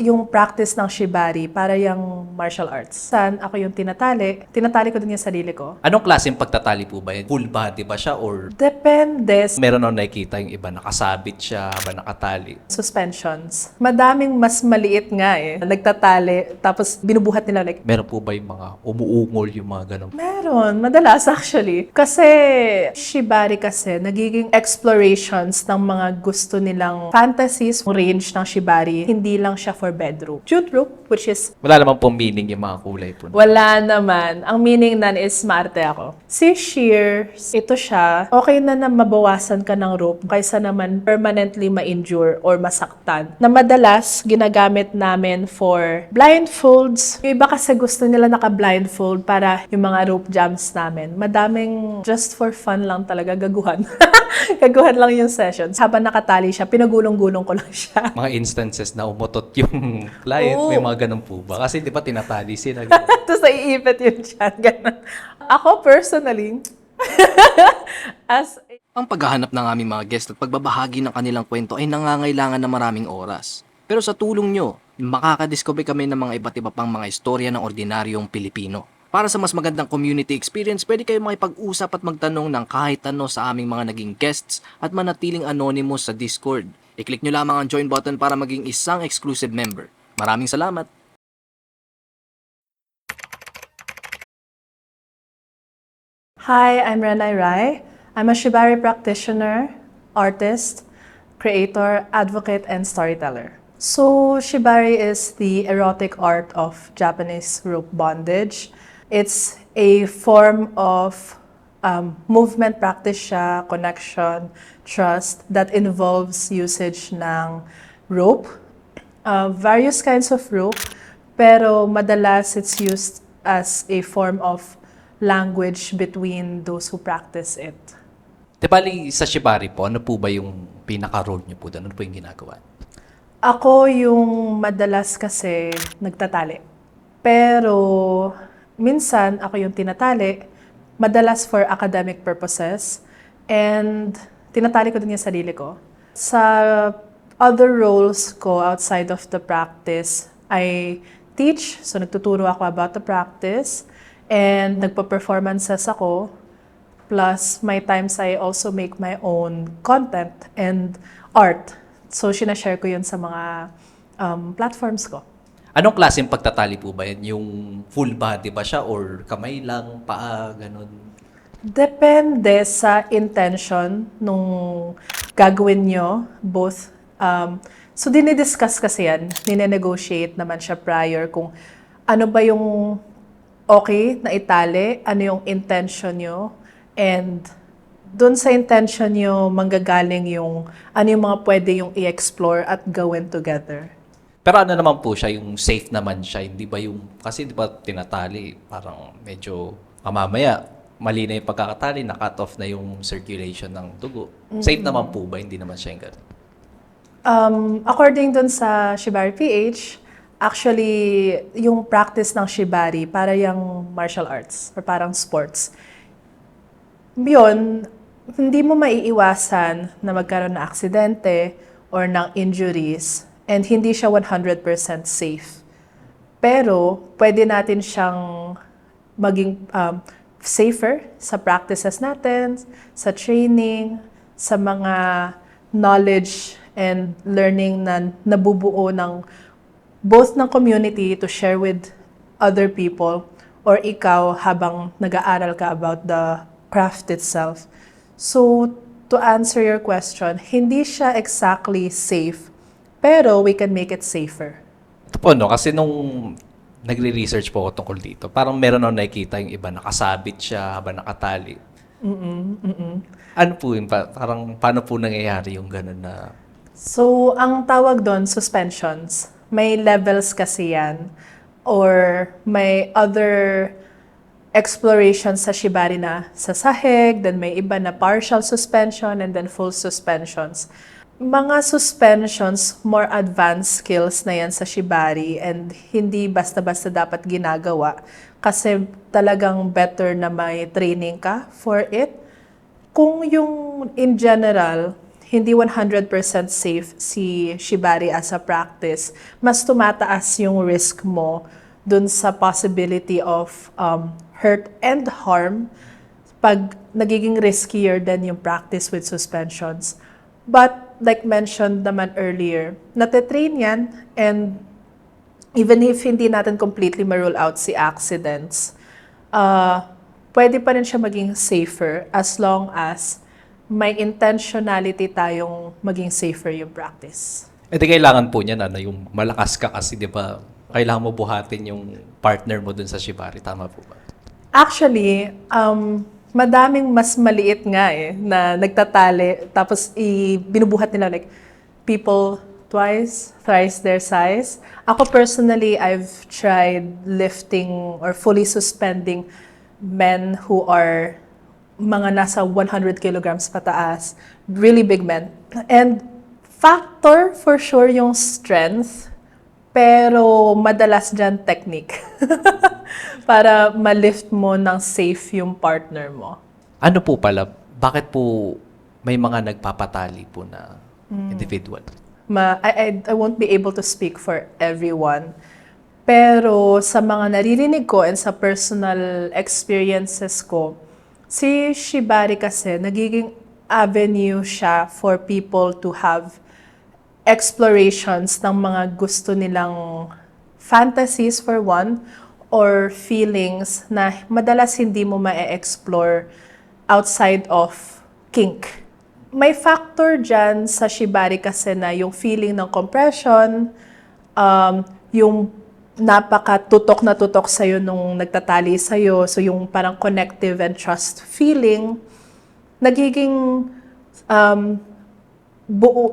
yung practice ng shibari para yung martial arts. San ako yung tinatali ko din yung sarili ko. Anong klaseng pagtatali po ba yan? Full body ba siya or Depende sa meron akong nakikita yung iba nakasabit siya habang nakatali? suspensions. Madaming mas maliit nga nagtatali, tapos binubuhat nila like, Meron po ba yung mga umuungol yung mga ganun? meron, madalas actually. Kasi shibari kasi, nagiging explorations ng mga gusto nilang fantasies, range ng shibari. Hindi lang siya for bedroom. Jute rope, which is Wala naman pong meaning yung mga kulay po. wala naman. Ang meaning nan is smarte ako. Si shears, ito siya, okay na mabawasan ka ng rope kaysa naman permanently ma-injure or masaktan. Na madalas, ginagamit namin for blindfolds. Yung iba kasi gusto nila naka-blindfold para yung mga rope jumps namin. Madaming just for fun lang talaga, gaguhan. Gaguhan lang yung sessions. Habang nakatali siya, pinagulong-gulong ko lang siya. Mga instances na umutot yung client, Oo. may mga ganun po ba? Kasi di ba tinatali sila? Tapos naiipit yung chan. Ganun. Ako personally, as Ang paghahanap ng aming mga guest at pagbabahagi ng kanilang kwento ay nangangailangan ng maraming oras. Pero sa tulong nyo, makakadiscover kami ng mga iba't iba pang mga istorya ng ordinaryong Pilipino. Para sa mas magandang community experience, pwede kayo makipag-usap at magtanong ng kahit ano sa aming mga naging guests at manatiling anonymous sa Discord. I-click nyo lamang ang join button para maging isang exclusive member. Maraming salamat! Hi, I'm Renai Rai. I'm a Shibari practitioner, artist, creator, advocate, and storyteller. So, Shibari is the erotic art of Japanese rope bondage. It's a form of movement practice siya, connection, trust that involves usage ng rope, various kinds of rope, pero madalas it's used as a form of language between those who practice it. Di bali sa shibari po, ano po ba yung pinaka-role niyo po doon? Ano po yung ginagawa? Ako yung madalas kasi nagtatali. Pero minsan ako yung tinatali, madalas for academic purposes, and tinatali ko din yung sarili ko. Sa other roles ko outside of the practice, I teach, so nagtuturo ako about the practice, and nagpa-performances ako. Plus, my times I also make my own content and art. So, sinashare ko yun sa mga platforms ko. Anong klaseng pagtatali po ba yan? Yung full body ba siya or kamay lang, paa, ganun? Depende sa intention nung gagawin nyo, both. So, dinidiscuss kasi yan. Nine-negotiate naman siya prior kung ano ba yung okay na itali, ano yung intention nyo, and doon sa intention nyo, manggagaling yung ano yung mga pwede yung i-explore at gawin together. Pero ano naman po siya, yung safe naman siya, hindi ba yung, kasi di ba tinatali, parang medyo mamamaya, mali na yung pagkakatali, na-cut off na yung circulation ng dugo. Safe naman po ba? Hindi naman siya yung ganun. According dun sa Shibari PH, actually, yung practice ng Shibari para yung martial arts or parang sports. Yun, hindi mo maiiwasan na magkaroon ng aksidente or ng injuries and hindi siya 100% safe. Pero, pwede natin siyang maging safer sa practices natin, sa training, sa mga knowledge and learning na nabubuo ng both ng community to share with other people or ikaw habang nag-aaral ka about the craft itself. So, to answer your question, hindi siya exactly safe, pero we can make it safer. Ito po, no? Kasi nung nagre-research po ako tungkol dito, parang meron akong nakikita yung iba, nakasabit siya habang nakatali. Ano po yun? Parang paano po nangyayari yung gano'n na... So, ang tawag doon, suspensions. May levels kasi yan. Or may other explorations sa shibari na sa sahig, then may iba na partial suspension, and then full suspensions. Mga suspensions, more advanced skills na yan sa shibari and hindi basta-basta dapat ginagawa kasi talagang better na may training ka for it. Kung yung in general, hindi 100% safe si shibari as a practice, mas tumataas yung risk mo dun sa possibility of hurt and harm pag nagiging riskier than yung practice with suspensions. But like mentioned naman earlier, natitrain yan, and even if hindi natin completely ma-rule out si accidents, pwede pa rin siya maging safer as long as may intentionality tayong maging safer yung practice. Eh di kailangan po niya na yung malakas ka kasi, di ba? Kailangan mo buhatin yung partner mo dun sa shibari. Tama po ba? Actually, madaming mas maliit nga na nagtatali, tapos binubuhat nila like people twice, thrice their size. Ako personally, I've tried lifting or fully suspending men who are mga nasa 100 kilograms pataas, really big men. And factor for sure yung strength, pero madalas dyan technique. Para ma-lift mo ng safe yung partner mo. Ano po pala, bakit po may mga nagpapatali po na individual? I won't be able to speak for everyone. Pero sa mga naririnig ko and sa personal experiences ko, si shibari kasi nagiging avenue siya for people to have explorations ng mga gusto nilang fantasies for one, or feelings na madalas hindi mo ma-explore outside of kink. May factor dyan sa shibari kasi na yung feeling ng compression, yung napaka-tutok na tutok sa'yo nung nagtatali sa'yo, so yung parang connective and trust feeling, nagiging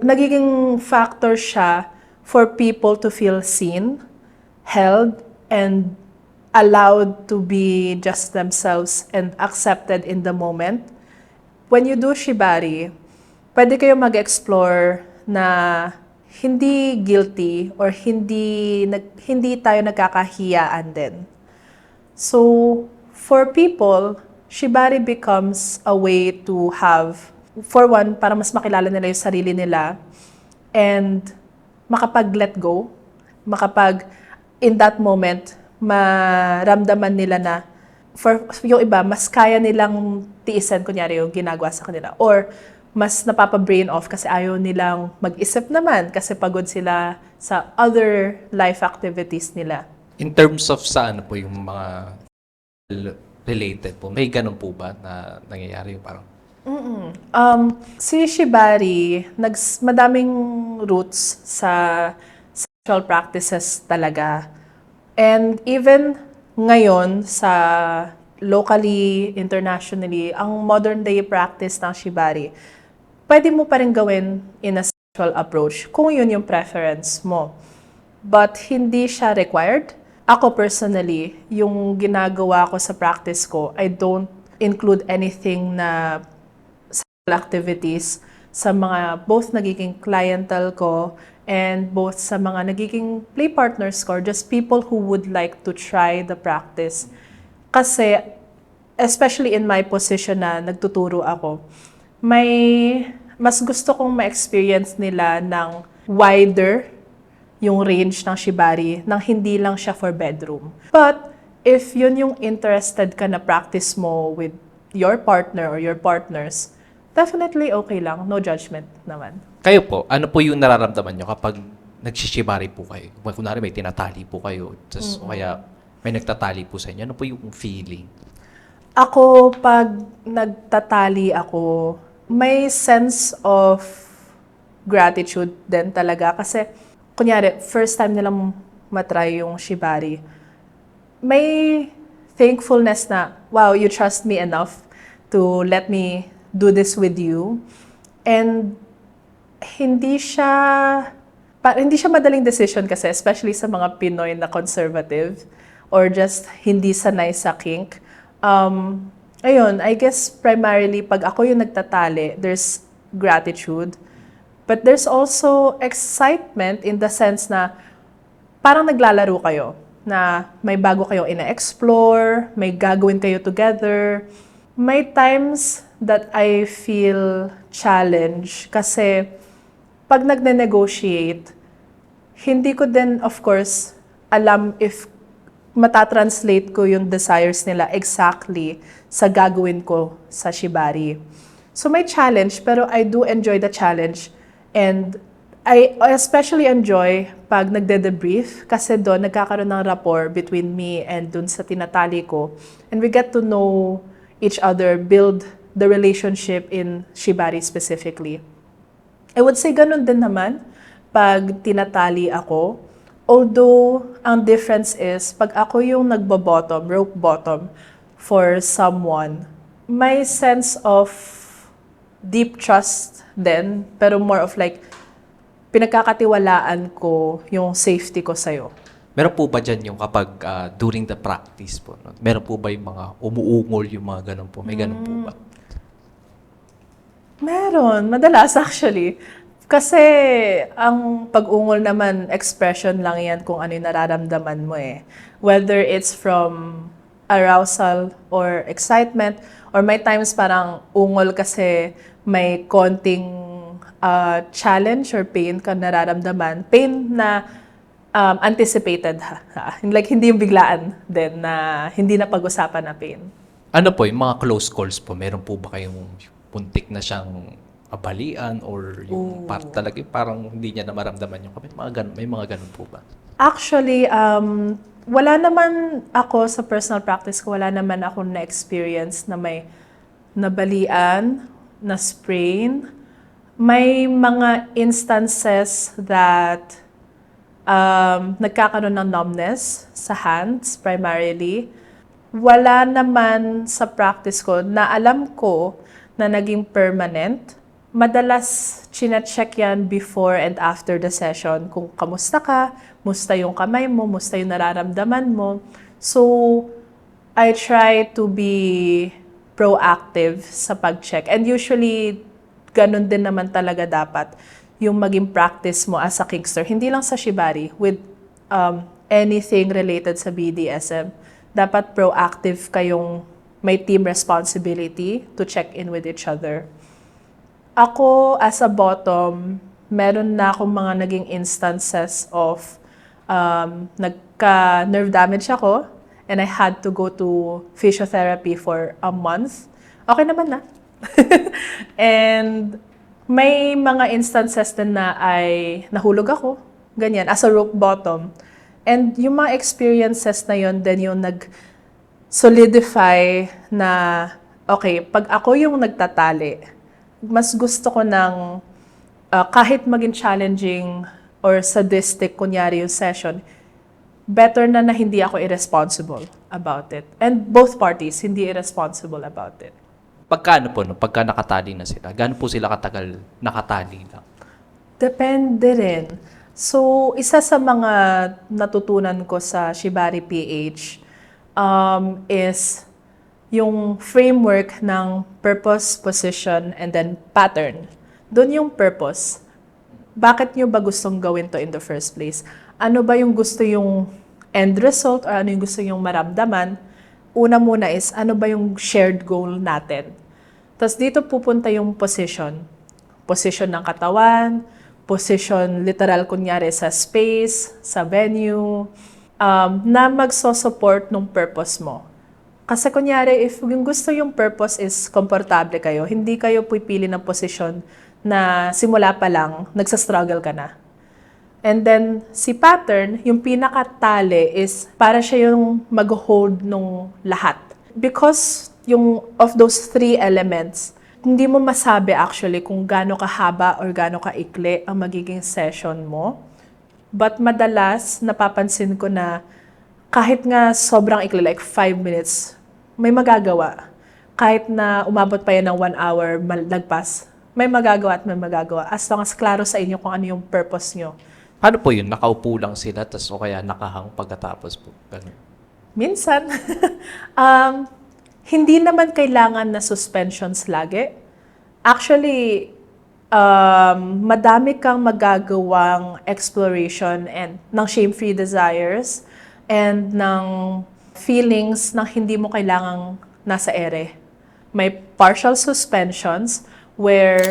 nagiging factor siya for people to feel seen, held, and allowed to be just themselves and accepted in the moment. When you do shibari, pwede kayo mag-explore na hindi guilty or hindi tayo nagkakahiyaan din. So, for people, shibari becomes a way to have, for one, para mas makilala nila yung sarili nila and makapag-let go, in that moment, maramdaman nila na, for yung iba, mas kaya nilang tiisin, kunyari yung ginagawa sa kanila. Or, mas napapa-brain off kasi ayaw nilang mag-isip naman kasi pagod sila sa other life activities nila. In terms of saan po yung mga related po, may ganun po ba na nangyayari yung parang? Si shibari, madaming roots sa sexual practices talaga. And even ngayon sa locally, internationally, ang modern day practice ng shibari, pwede mo pa rin gawin in a sexual approach kung yun yung preference mo. But hindi siya required. Ako personally, yung ginagawa ko sa practice ko, I don't include anything na sexual activities sa mga both nagiging clientele ko and both sa mga nagiging play partners ko, or just people who would like to try the practice. Kasi, especially in my position na nagtuturo ako, mas gusto kong ma-experience nila ng wider yung range ng shibari, nang hindi lang siya for bedroom. But, if yun yung interested ka na practice mo with your partner or your partners, definitely okay lang. No judgment naman. Kayo po, ano po yung nararamdaman nyo kapag nagsishibari po kayo? Kunwari may tinatali po kayo, o kaya may nagtatali po sa inyo, ano po yung feeling? Ako, pag nagtatali ako, may sense of gratitude din talaga. Kasi, kunyari, first time nilang matry yung shibari, may thankfulness na, wow, you trust me enough to let me do this with you. And hindi siya madaling decision kasi, especially sa mga Pinoy na conservative or just hindi sanay sa kink. Ayun, I guess primarily pag ako yung nagtatali, there's gratitude. But there's also excitement in the sense na parang naglalaro kayo, na may bago kayong ina-explore, may gagawin kayo together. May times that I feel challenged kasi pag nagne-negotiate, hindi ko din, of course, alam if matatranslate ko yung desires nila exactly sa gagawin ko sa Shibari. So may challenge, pero I do enjoy the challenge. And I especially enjoy pag nagde-debrief kasi doon nagkakaroon ng rapport between me and dun sa tinatali ko. And we get to know each other, build the relationship in Shibari specifically. I would say ganun din naman pag tinatali ako. Although, ang difference is, pag ako yung nagbo-bottom, rope bottom for someone, may sense of deep trust din, pero more of like, pinagkakatiwalaan ko yung safety ko sa'yo. Meron po ba dyan yung kapag during the practice po? No? Meron po ba yung mga umuungol yung mga ganun po? May ganun po ba? Meron, madalas actually. Kasi ang pag-ungol naman, expression lang yan kung ano yung nararamdaman mo eh. Whether it's from arousal or excitement, or may times parang ungol kasi may konting challenge or pain ka nararamdaman. Pain na anticipated ha. Like hindi yung biglaan din na hindi na pag-usapan na pain. Ano po, yung mga close calls po, meron po ba kayong puntik na siyang abalian or yung talaga yung parang hindi niya na maramdaman yung kapit? May mga ganun po ba? Actually, wala naman ako sa personal practice ko, wala naman ako na-experience na may nabalian, na sprain. May mga instances that nagkakaroon ng numbness sa hands primarily. Wala naman sa practice ko na alam ko na naging permanent. Madalas chine-check yan before and after the session. Kung kamusta ka, musta yung kamay mo, musta yung nararamdaman mo. So, I try to be proactive sa pag-check. And usually, ganun din naman talaga dapat yung maging practice mo as a kickster. Hindi lang sa Shibari, with anything related sa BDSM. Dapat proactive kayong may team responsibility to check in with each other. Ako, as a bottom, meron na akong mga naging instances of nagka-nerve damage ako and I had to go to physiotherapy for a month. Okay naman na. And may mga instances din na ay nahulog ako, ganyan, as a rope bottom. And yung mga experiences na yon din yung nag-solidify na, okay, pag ako yung nagtatali, mas gusto ko ng kahit maging challenging or sadistic, kunyari yung session, better na hindi ako irresponsible about it. And both parties, hindi irresponsible about it. Pagka po, no? Pagka nakatali na sila, gaano po sila katagal nakatali lang? Depende rin. So, isa sa mga natutunan ko sa Shibari PH is yung framework ng purpose, position, and then pattern. Doon yung purpose. Bakit nyo ba gustong gawin to in the first place? Ano ba yung gusto yung end result or ano yung gusto yung maramdaman? Una muna is, ano ba yung shared goal natin? Tapos dito pupunta yung position. Position ng katawan, position literal kunyari sa space, sa venue, na magso-support ng purpose mo. Kasi kunyari, if yung gusto yung purpose is komportable kayo, hindi kayo pipili ng posisyon na simula pa lang, nagsastruggle ka na. And then, si pattern, yung pinakatali is para siya yung mag-hold nung lahat. Because yung of those three elements, hindi mo masabi actually kung gaano kahaba or gaano kaikli ang magiging session mo. But madalas, napapansin ko na kahit nga sobrang ikli, like 5 minutes, may magagawa. Kahit na umabot pa yan ng 1 hour, lagpas, may magagawa at may magagawa. As long as klaro sa inyo kung ano yung purpose nyo. Paano po yun? Nakaupo lang sila, tas o kaya nakahang pagkatapos po? Ganun. Minsan, hindi naman kailangan na suspensions lagi. Actually, madami kang magagawang exploration and ng shame-free desires and ng feelings na hindi mo kailangang nasa ere. may partial suspensions where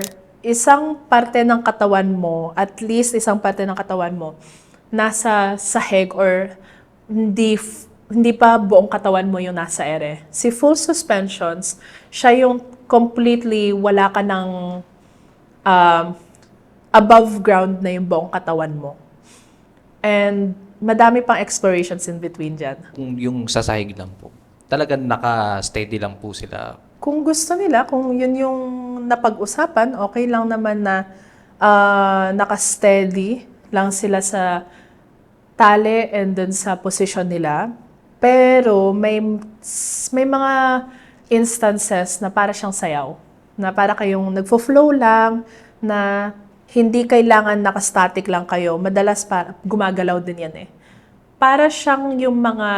isang parte ng katawan mo, at least isang parte ng katawan mo, nasa sahig or hindi pa buong katawan mo yung nasa ere. Si full suspensions, siya yung completely wala ka ng above ground na yung buong katawan mo. And madami pang explorations in between dyan. Kung yung sasahig lang po, talagang naka-steady lang po sila. Kung gusto nila, kung yun yung napag-usapan, okay lang naman na naka-steady lang sila sa tali and dun sa position nila. Pero may mga instances na para siyang sayaw. Na para kayong nagfo-flow lang, na hindi kailangan naka-static lang kayo. Madalas gumagalaw din yan eh. Para siyang yung mga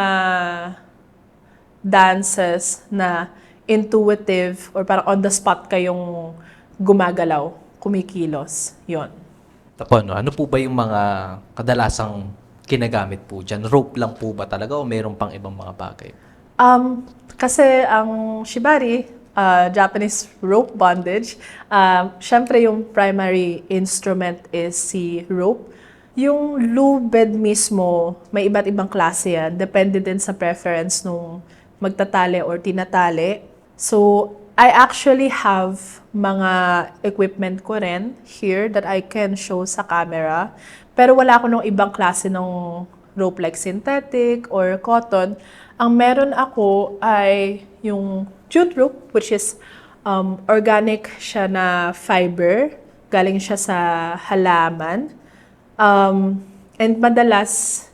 dances na intuitive or parang on the spot kayong gumagalaw, kumikilos. Yon. Tapos ano po ba yung mga kadalasang ginagamit po dyan? Rope lang po ba talaga o meron pang ibang mga bagay? Kasi ang shibari, Japanese rope bondage, syempre yung primary instrument is si rope. Yung lubed mismo, may iba't ibang klase yan. Depende din sa preference nung magtatali or tinatali. So, I actually have mga equipment ko rin here that I can show sa camera. Pero wala ko nung ibang klase ng rope like synthetic or cotton. Ang meron ako ay yung jute rope, which is organic siya na fiber. Galing siya sa halaman. And madalas,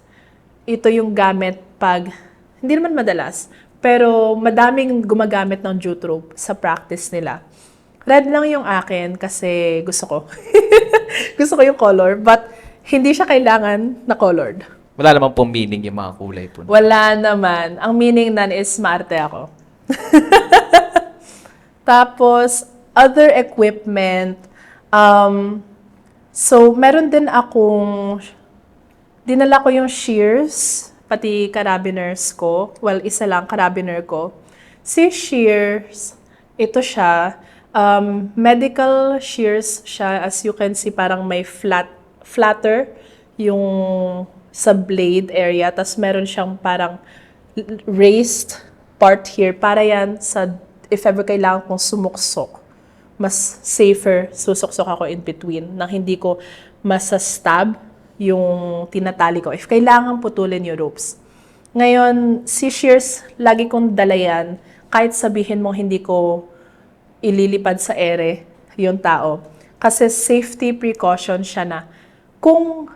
ito yung gamit hindi naman madalas, pero madaming gumagamit ng jute rope sa practice nila. Red lang yung akin kasi gusto ko. Gusto ko yung color, but hindi siya kailangan na colored. Wala naman pong meaning yung mga kulay po. Wala naman. Ang meaning nan is maarte ako. Tapos, other equipment. So, meron din dinala ko yung shears, pati carabiners ko. Well, isa lang, carabiner ko. Si shears, ito siya. Medical shears siya. As you can see, parang may flatter yung sa blade area. Tapos meron siyang parang raised part here. Para yan if ever kailangan kong sumuksok, mas safer susuksok ako in between nang hindi ko masastab yung tinatali ko. If kailangan putulin yung ropes. Ngayon, si shears, lagi kong dala yan. Kahit sabihin mong hindi ko ililipad sa ere yung tao. Kasi safety precaution siya na kung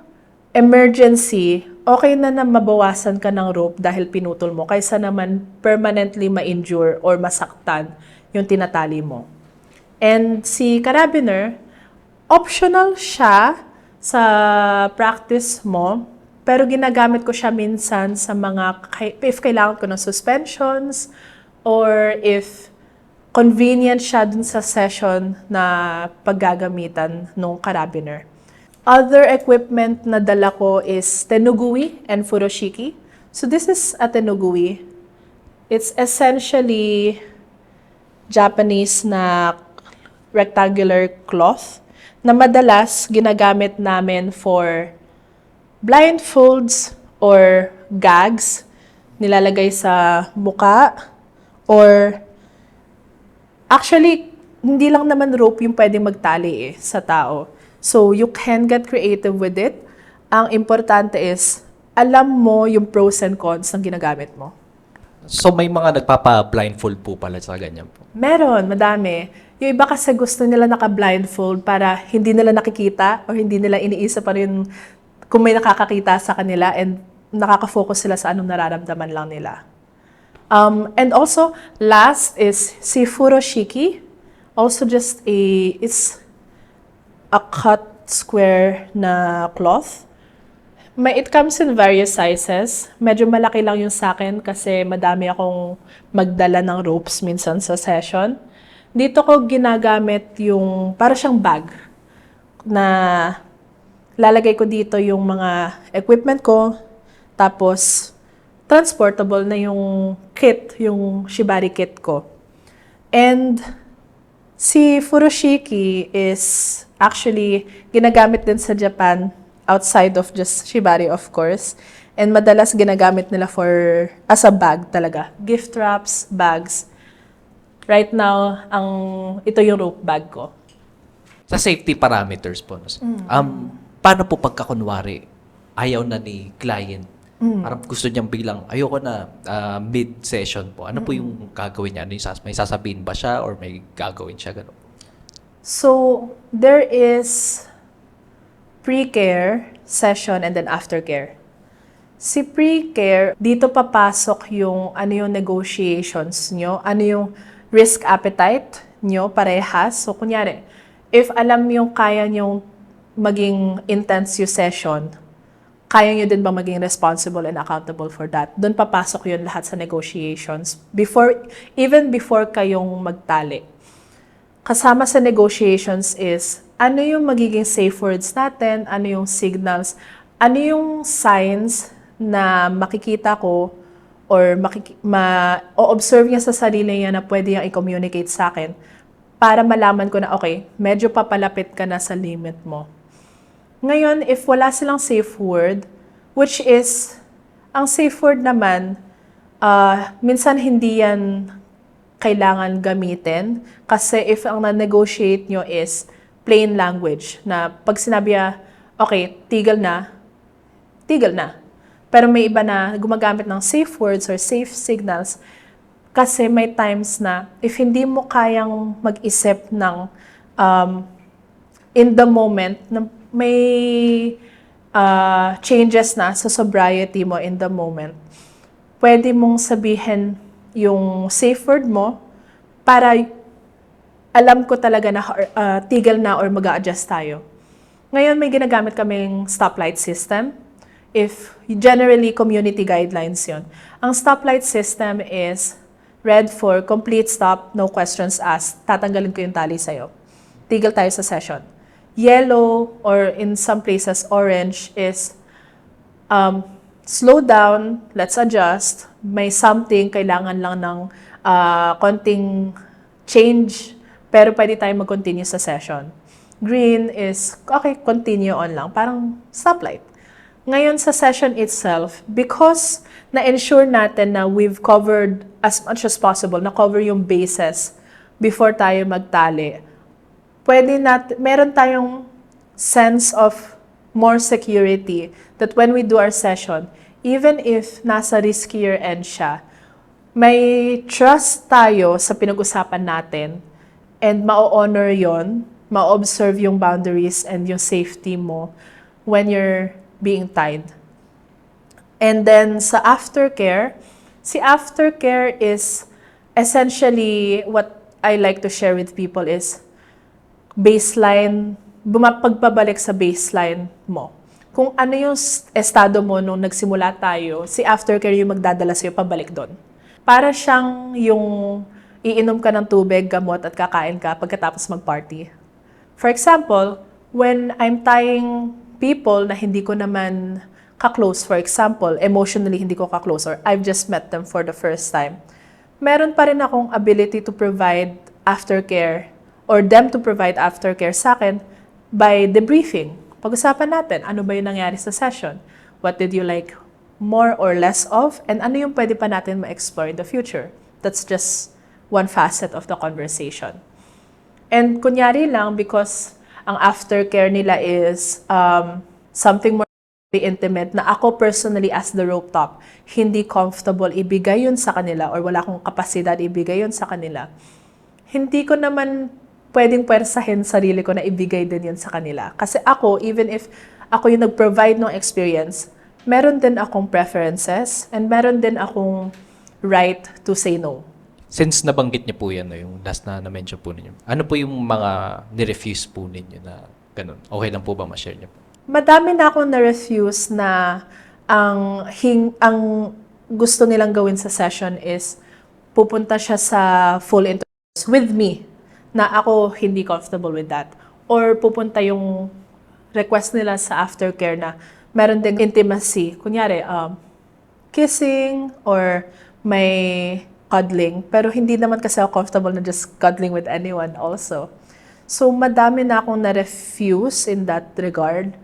emergency, okay na mabawasan ka ng rope dahil pinutol mo kaysa naman permanently ma-injure or masaktan yung tinatali mo. And si carabiner, optional siya sa practice mo, pero ginagamit ko siya minsan sa if kailangan ko ng suspensions or if convenient siya dun sa session na paggagamitan ng carabiner. Other equipment na dala ko is tenugui and furoshiki. So this is a tenugui. It's essentially Japanese na rectangular cloth na madalas ginagamit namin for blindfolds or gags. Nilalagay sa muka or actually, hindi lang naman rope yung pwedeng magtali sa tao. So, you can get creative with it. Ang importante is, alam mo yung pros and cons ng ginagamit mo. So may mga nagpapa-blindfold po pala sa ganyan po? Meron, madami. Yung iba kasi gusto nila naka-blindfold para hindi nila nakikita or hindi nila iniisip pa rin kung may nakakakita sa kanila and nakaka-focus sila sa anong nararamdaman lang nila. And also, last is si furoshiki. Also it's a cut square na cloth. It comes in various sizes. Medyo malaki lang yung sa akin kasi madami akong magdala ng ropes minsan sa session. Dito ko ginagamit yung para siyang bag na lalagay ko dito yung mga equipment ko. Tapos, transportable na yung kit, yung shibari kit ko. And si furoshiki is actually ginagamit din sa Japan outside of just shibari, of course. And madalas ginagamit nila as a bag talaga. Gift wraps, bags. Right now, ito yung rope bag ko. Sa safety parameters po, no, paano po pagkakunwari ayaw na ni client? Parang gusto niyang biglang, ayoko na, mid-session po. Ano po yung gagawin niya? May sasabihin ba siya or may gagawin siya? Ganun? So, there is pre-care session and then aftercare. Si pre-care, dito papasok yung ano yung negotiations nyo, ano yung risk appetite nyo parehas. So, kunyari, if alam yung kaya nyong maging intense yung session, kaya nyo din ba maging responsible and accountable for that? Doon papasok yun lahat sa negotiations. Even before kayong magtali. Kasama sa negotiations is, ano yung magiging safe words natin, ano yung signals, ano yung signs na makikita ko or o-observe niya sa sarili niya na pwede niyang i-communicate sa akin para malaman ko na, okay, medyo papalapit ka na sa limit mo. Ngayon, if wala silang safe word, which is, ang safe word naman, minsan hindi yan kailangan gamitin. Kasi if ang na-negotiate nyo is plain language, na pag sinabi okay, tigil na. Pero may iba na gumagamit ng safe words or safe signals kasi may times na if hindi mo kayang mag-isip ng in the moment, na may changes na sa sobriety mo in the moment, pwede mong sabihin yung safe word mo para alam ko talaga na tigil na or mag-a-adjust tayo. Ngayon may ginagamit kaming stoplight system. If generally community guidelines yon. Ang stoplight system is red for complete stop, no questions asked. Tatanggalin ko yung tali sa'yo. Tigil tayo sa session. Yellow or in some places orange is slow down, let's adjust. May something, kailangan lang ng konting change, pero pwede tayo mag-continue sa session. Green is, okay, continue on lang. Parang stoplight. Ngayon sa session itself, because na-ensure natin na we've covered as much as possible, na-cover yung bases before tayo magtali, meron tayong sense of more security that when we do our session, even if nasa riskier end siya, may trust tayo sa pinag-usapan natin and ma-honor yon, ma-observe yung boundaries and yung safety mo when you're being tied. And then sa aftercare, si aftercare is essentially what I like to share with people is baseline, pagbabalik sa baseline mo. Kung ano yung estado mo nung nagsimula tayo, si aftercare yung magdadala sa'yo pabalik doon. Para siyang yung iinom ka ng tubig, gamot at kakain ka pagkatapos mag-party. For example, when I'm tying people na hindi ko naman ka-close, for example, emotionally hindi ko ka-close or I've just met them for the first time, meron pa rin akong ability to provide aftercare or them to provide aftercare sa akin by debriefing. Pag-usapan natin, ano ba yung nangyari sa session? What did you like more or less of? And ano yung pwede pa natin ma-explore in the future? That's just one facet of the conversation. And kunyari lang, because ang aftercare nila is something more intimate na ako personally as the rope top, hindi comfortable ibigay yun sa kanila or wala akong kapasidad ibigay yun sa kanila. Hindi ko naman pwedeng pwersahin sarili ko na ibigay din yun sa kanila. Kasi ako, even if ako yung nag-provide ng experience, meron din akong preferences and meron din akong right to say no. Since nabanggit niyo po yan, no, yung last na na-mention po ninyo, ano po yung mga nirefuse po ninyo na ganun? Okay lang po ba ma-share niyo po? Madami na akong na-refuse na ang gusto nilang gawin sa session is pupunta siya sa full intercourse with me na ako hindi comfortable with that. Or pupunta yung request nila sa aftercare na meron ding intimacy. Kunyari, kissing or may cuddling, pero hindi naman kasi ako comfortable na just cuddling with anyone also. So, madami na akong na-refuse in that regard.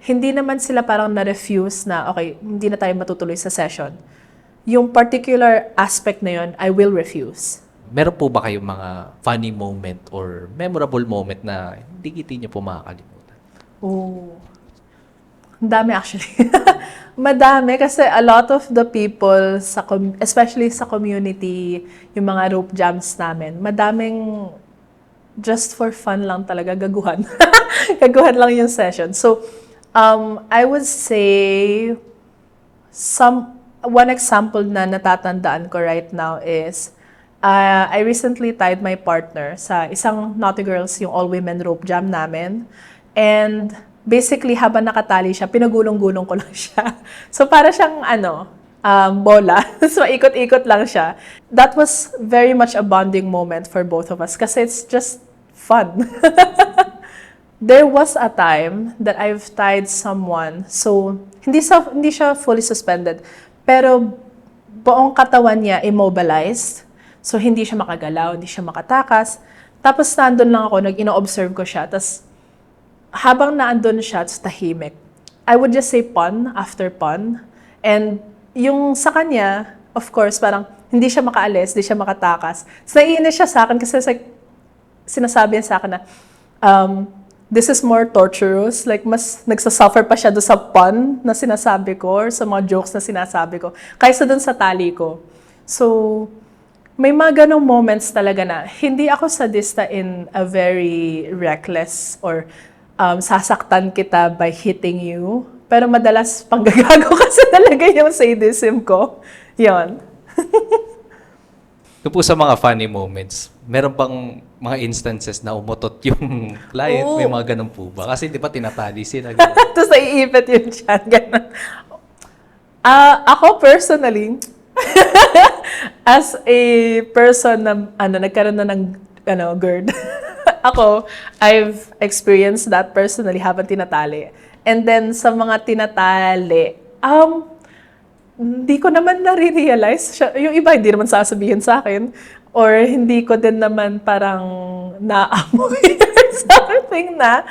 Hindi naman sila parang na-refuse na, okay, hindi na tayo matutuloy sa session. Yung particular aspect na yun, I will refuse. Meron po ba kayong mga funny moment or memorable moment na hindi niyo po makakalimutan? Oh. Ang dami actually. Madami kasi a lot of the people, especially sa community, yung mga rope jams namin, madaming just for fun lang talaga, gaguhan. Gaguhan lang yung session. So, I would say, one example na natatandaan ko right now is, I recently tied my partner sa isang Naughty Girls, yung all-women rope jam namin. And basically, habang nakatali siya, pinagulong-gulong ko lang siya. So, para siyang, bola. So, ikot-ikot lang siya. That was very much a bonding moment for both of us kasi it's just fun. There was a time that I've tied someone. So, hindi siya fully suspended. Pero, buong katawan niya immobilized. So, hindi siya makagalaw, hindi siya makatakas. Tapos, nandun lang ako, ino-observe ko siya. Tapos, habang naandun siya, tahimik. I would just say pun after pun. And yung sa kanya, of course, parang hindi siya makaalis, hindi siya makatakas. So, naiinis siya sa akin kasi like, sinasabi niya sa akin na, this is more torturous. Like, mas nagsasuffer pa siya doon sa pun na sinasabi ko or sa mga jokes na sinasabi ko kaysa doon sa tali ko. So, may mga ganong moments talaga na hindi ako sadista in a very reckless or sasaktan kita by hitting you. Pero madalas panggagago kasi talaga yung sadism ko. Yon. Doon po sa mga funny moments, meron bang mga instances na umutot yung client? Oo. May mga ganun po ba? Kasi di ba tinatali sila? Ganun. Tapos naiipit yung chan. Ganun. Ako personally, as a person na nagkaroon na ng GERD, ako, I've experienced that personally habang tinatali. And then sa mga tinatali, hindi ko naman nare-realize. Yung iba hindi naman sasabihin sa akin. Or hindi ko din naman parang naamoy or something na.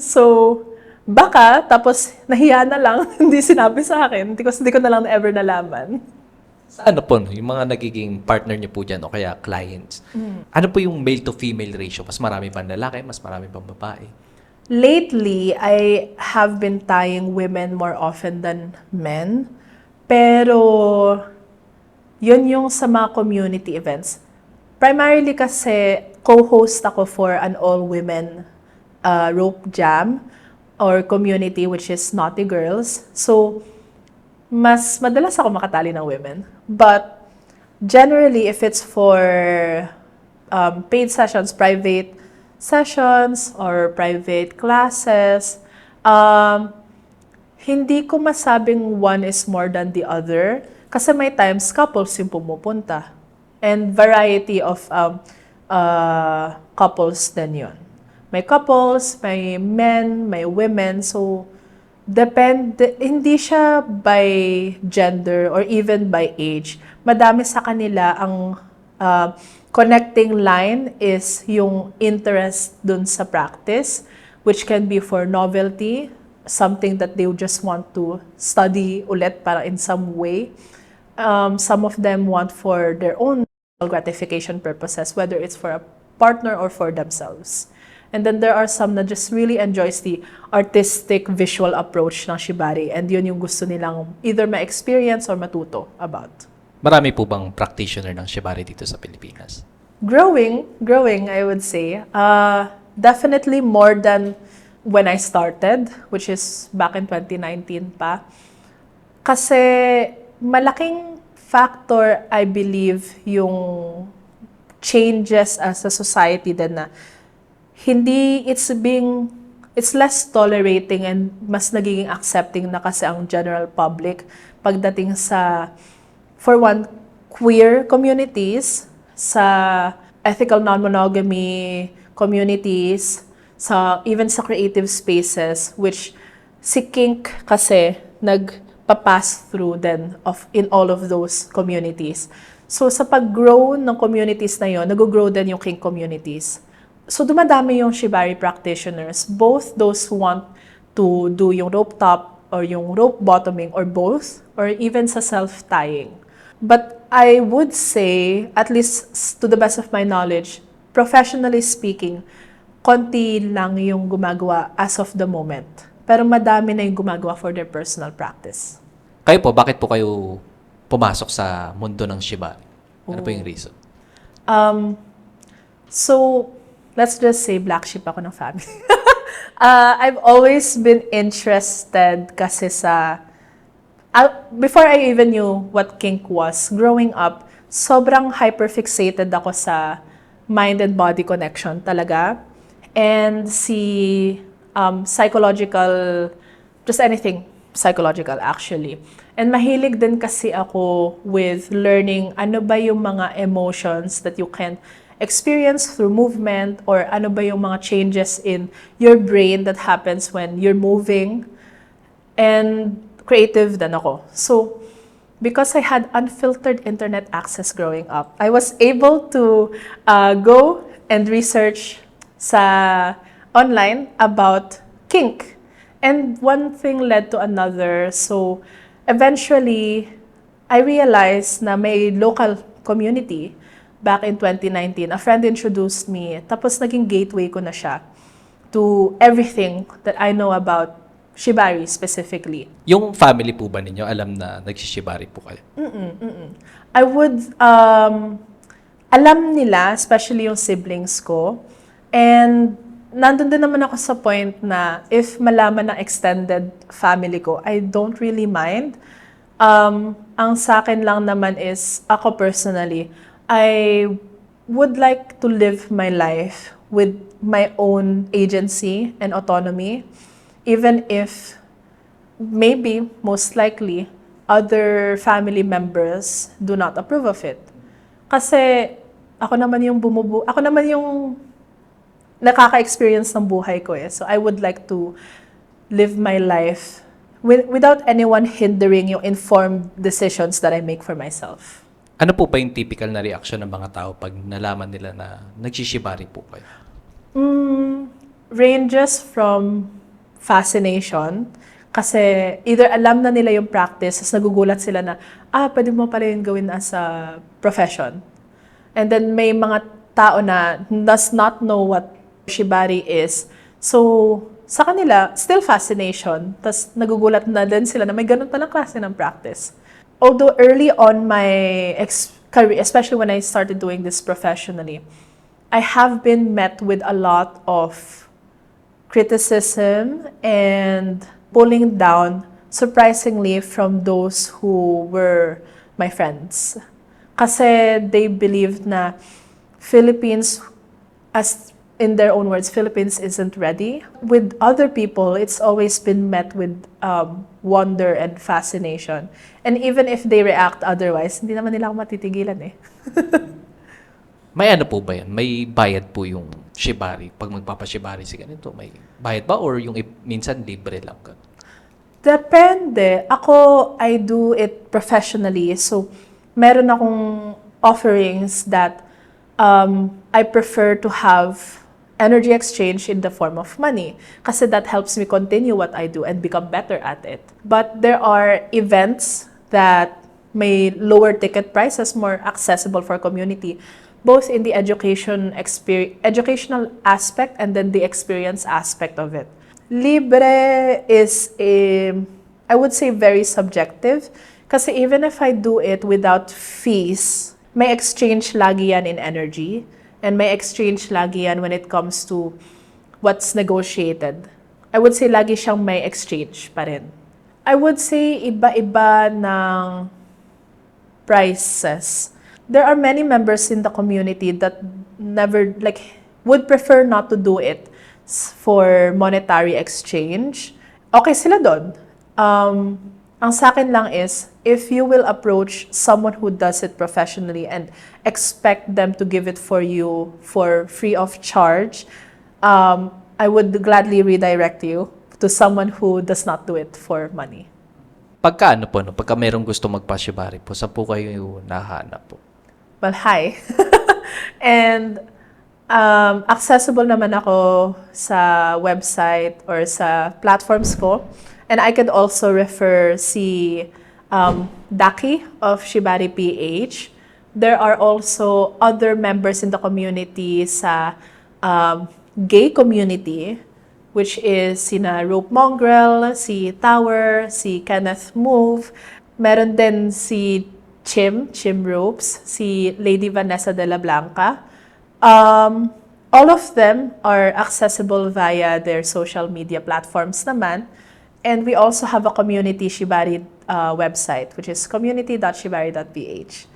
So, baka, tapos nahiya na lang, hindi sinabi sa akin. Hindi ko na lang ever nalaman. Sa ano po, no? Yung mga nagiging partner niyo po dyan o kaya clients, ano po yung male to female ratio? Mas marami pang lalaki, mas marami pang babae? Lately, I have been tying women more often than men. Pero, yun yung sa mga community events. Primarily kasi, co-host ako for an all-women rope jam or community which is Naughty Girls. So, mas madalas ako makatali ng women. But, generally, if it's for paid sessions, private sessions, or private classes, hindi ko masabing one is more than the other. Kasi may times, couples yung pumupunta. And variety of couples din yun. May couples, may men, may women. So, depende, hindi siya by gender or even by age. Madami sa kanila ang connecting line is yung interest dun sa practice, which can be for novelty, something that they just want to study ulit para in some way. Some of them want for their own gratification purposes, whether it's for a partner or for themselves. And then there are some that just really enjoys the artistic visual approach ng shibari, and yun yung gusto nilang either ma-experience or matuto about. Marami po bang practitioner ng shibari dito sa Pilipinas? Growing, I would say. Definitely more than when I started, which is back in 2019 pa. Kasi malaking factor, I believe, yung changes as a society din na it's less tolerating and mas nagiging accepting na kasi ang general public pagdating sa, for one, queer communities, sa ethical non-monogamy communities, even sa creative spaces, which si kink kasi papass through then in all of those communities. So sa pag-grow ng communities na yon, nag-grow din yung kink communities. So dumadami yung shibari practitioners, both those who want to do yung rope top or yung rope bottoming or both, or even sa self-tying. But I would say, at least to the best of my knowledge, professionally speaking, konti lang yung gumagawa as of the moment. Pero madami na yung gumagawa for their personal practice. Kayo po, bakit po kayo pumasok sa mundo ng shibari? Ano po yung reason? So, let's just say black sheep ako ng family. I've always been interested kasi before I even knew what kink was, growing up, sobrang hyperfixated ako sa mind and body connection talaga. And psychological, just anything psychological actually. And mahilig din kasi ako with learning ano ba yung mga emotions that you can experience through movement, or ano ba yung mga changes in your brain that happens when you're moving. And creative din ako. So, because I had unfiltered internet access growing up, I was able to go and research sa online about kink. And one thing led to another. So, eventually, I realized na may local community back in 2019. A friend introduced me, tapos naging gateway ko na siya to everything that I know about shibari specifically. Yung family po ba ninyo, alam na nagsishibari po kayo? I would, alam nila, especially yung siblings ko. And nandun din naman ako sa point na if malaman ng extended family ko, I don't really mind. Ang sa akin lang naman is, ako personally, I would like to live my life with my own agency and autonomy, even if maybe, most likely, other family members do not approve of it. Kasi ako naman yung nakaka-experience ng buhay ko eh. So I would like to live my life without anyone hindering yung informed decisions that I make for myself. Ano po ba yung typical na reaction ng mga tao pag nalaman nila na nagsishibari po kayo? Ranges from fascination, kasi either alam na nila yung practice, tapos nagugulat sila na, pwede mo pala yung gawin as a profession. And then may mga tao na does not know what shibari is. So, sa kanila, still fascination, tapos nagugulat na din sila na may ganun palang klase ng practice. Although early on my career, especially when I started doing this professionally, I have been met with a lot of criticism and pulling down, surprisingly, from those who were my friends. Kasi they believed na Philippines, as in their own words, Philippines isn't ready. With other people, it's always been met with wonder and fascination. And even if they react otherwise, hindi naman nila ako matitigilan eh. May ano po ba yan? May bayad po yung shibari? Pag magpapashibari si ganito, may bayad ba? Or yung minsan libre lang ka? Depende. Ako, I do it professionally. So, meron akong offerings that I prefer to have energy exchange in the form of money. Kasi that helps me continue what I do and become better at it. But there are events that may lower ticket prices, more accessible for community, both in the educational aspect and then the experience aspect of it. Libre is, I would say, very subjective. Kasi even if I do it without fees, may exchange lagi yan in energy. And may exchange lagi yan when it comes to what's negotiated. I would say lagi siyang may exchange pa rin. I would say iba-iba ng prices. There are many members in the community that would prefer not to do it for monetary exchange. Okay sila doon. Ang sa akin lang is, if you will approach someone who does it professionally and expect them to give it for you for free of charge, I would gladly redirect you to someone who does not do it for money. Pagka ano po, no, pagka merong gusto magpa-shibari po, saan po kayo nahanap po? Well, hi. And accessible naman ako sa website or sa platforms ko. And I could also refer si Daki of Shibari PH. There are also other members in the community sa gay community, which is sina Rope Mongrel, si Tower, si Kenneth Move. Meron din si Chim Ropes, si Lady Vanessa de la Blanca. All of them are accessible via their social media platforms naman. And we also have a community Shibari website, which is community.shibari.ph.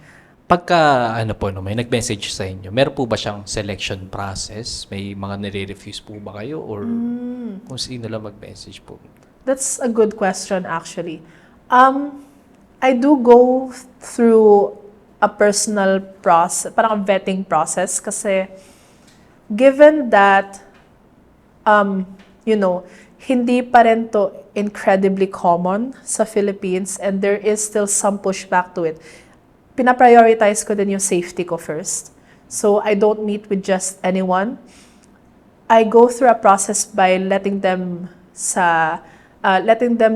Pagka ano po, no, may nag-message sa inyo, meron po ba siyang selection process? May mga nire-refuse po ba kayo? Or kung sino lang mag-message po? That's a good question, actually. I do go through a personal process, parang a vetting process, kasi given that, hindi pa rin to incredibly common sa Philippines and there is still some pushback to it, pinaprioritize ko din yung safety ko first. So I don't meet with just anyone. I go through a process by letting them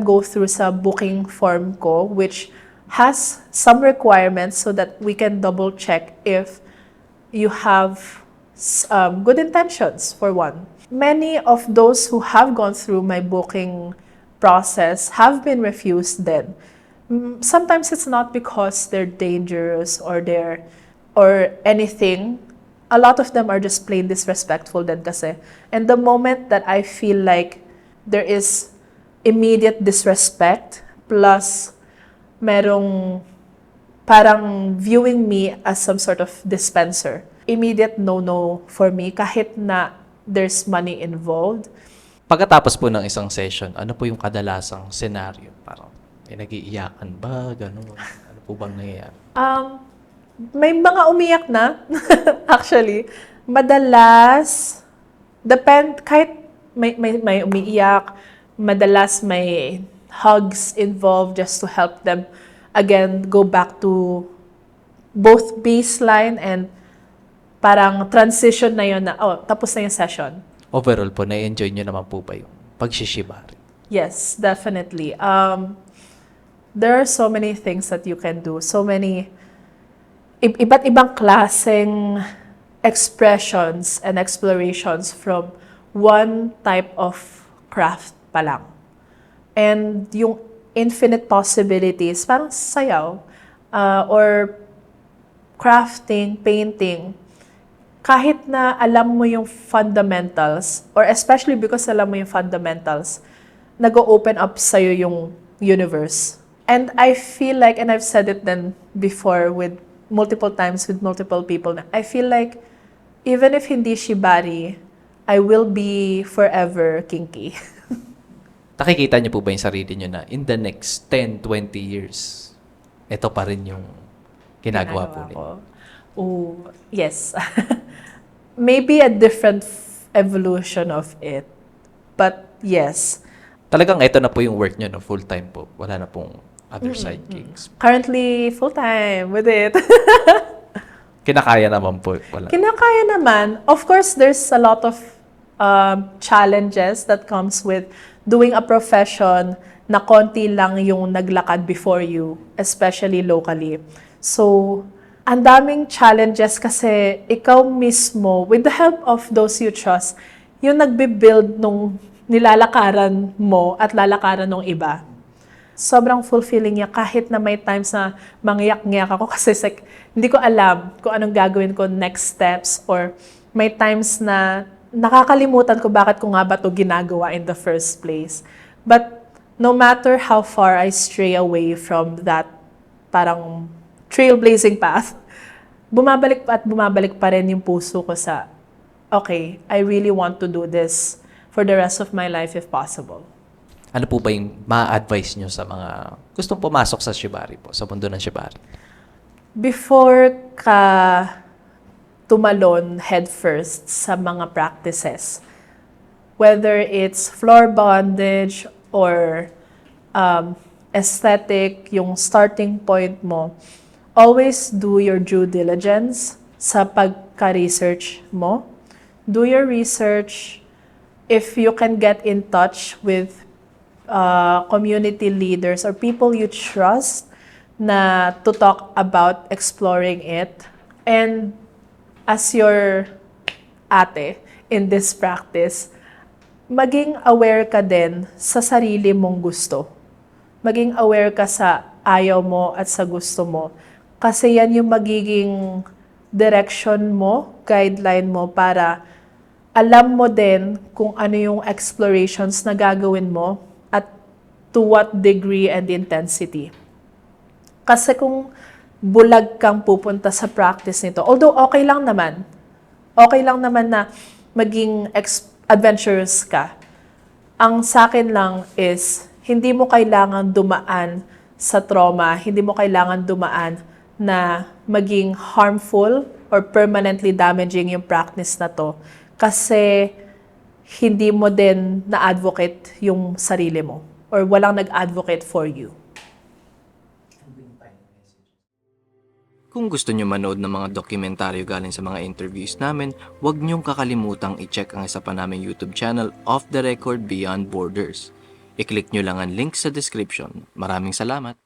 go through sa booking form ko, which has some requirements so that we can double check if you have good intentions, for one. Many of those who have gone through my booking process have been refused then. Sometimes it's not because they're dangerous or anything. A lot of them are just plain disrespectful din kasi. And the moment that I feel like there is immediate disrespect plus merong parang viewing me as some sort of dispenser, immediate no-no for me kahit na there's money involved. Pagkatapos po ng isang session, ano po yung kadalasang senaryo? Parang may nag-iiyakan ba? Ganun? Ano po bang nangyayari? May mga umiyak na, actually. Madalas, kahit may umiiyak, madalas may hugs involved just to help them, again, go back to both baseline and parang transition na yun na, tapos na yung session. Overall po, na-enjoy nyo naman po ba yung pag-shibari? Yes, definitely. There are so many things that you can do. So many iba't ibang klaseng expressions and explorations from one type of craft pa lang. And yung infinite possibilities, parang sayaw, or crafting, painting, kahit na alam mo yung fundamentals, or especially because alam mo yung fundamentals, nag-open up sa'yo yung universe. And I feel like, and I've said it then before with multiple times with multiple people, I feel like even if hindi shibari, I will be forever kinky. Nakikita niyo po ba yung sarili niyo na in the next 10, 20 years, ito pa rin yung ginagawa po niyo? Oh, yes. Maybe a different evolution of it. But yes. Talagang ito na po yung work niyo, no? Full-time po. Wala na pong other side gigs. Currently, full-time with it. Kinakaya naman po. Wala. Kinakaya naman. Of course, there's a lot of challenges that comes with doing a profession na konti lang yung naglakad before you, especially locally. So, ang daming challenges kasi ikaw mismo, with the help of those you trust, yung nagbe-build nung nilalakaran mo at lalakaran ng iba. Sobrang fulfilling niya kahit na may times na mangyak-ngyak ako kasi hindi ko alam kung anong gagawin ko next steps, or may times na nakakalimutan ko bakit ko nga ba ito ginagawa in the first place. But no matter how far I stray away from that parang trailblazing path, bumabalik pa rin yung puso ko sa, okay, I really want to do this for the rest of my life if possible. Ano po ba yung ma-advise nyo sa mga gustong pumasok sa shibari po, sa mundo ng shibari? Before ka tumalon headfirst sa mga practices, whether it's floor bondage or aesthetic, yung starting point mo, always do your due diligence sa pagka-research mo. Do your research. If you can get in touch with community leaders or people you trust na to talk about exploring it. And as your ate in this practice, maging aware ka din sa sarili mong gusto. Maging aware ka sa ayaw mo at sa gusto mo. Kasi yan yung magiging direction mo, guideline mo para alam mo din kung ano yung explorations na gagawin mo at to what degree and intensity. Kasi kung bulag kang pupunta sa practice nito, although okay lang naman na maging adventurous ka. Ang sa akin lang is, hindi mo kailangan dumaan sa trauma, hindi mo kailangan dumaan na maging harmful or permanently damaging yung practice na to. Kasi hindi mo din na-advocate yung sarili mo or walang nag-advocate for you. Kung gusto nyo manood ng mga dokumentaryo galing sa mga interviews namin, huwag nyong kakalimutang i-check ang isa pa naming YouTube channel, Off the Record Beyond Borders. I-click nyo lang ang link sa description. Maraming salamat!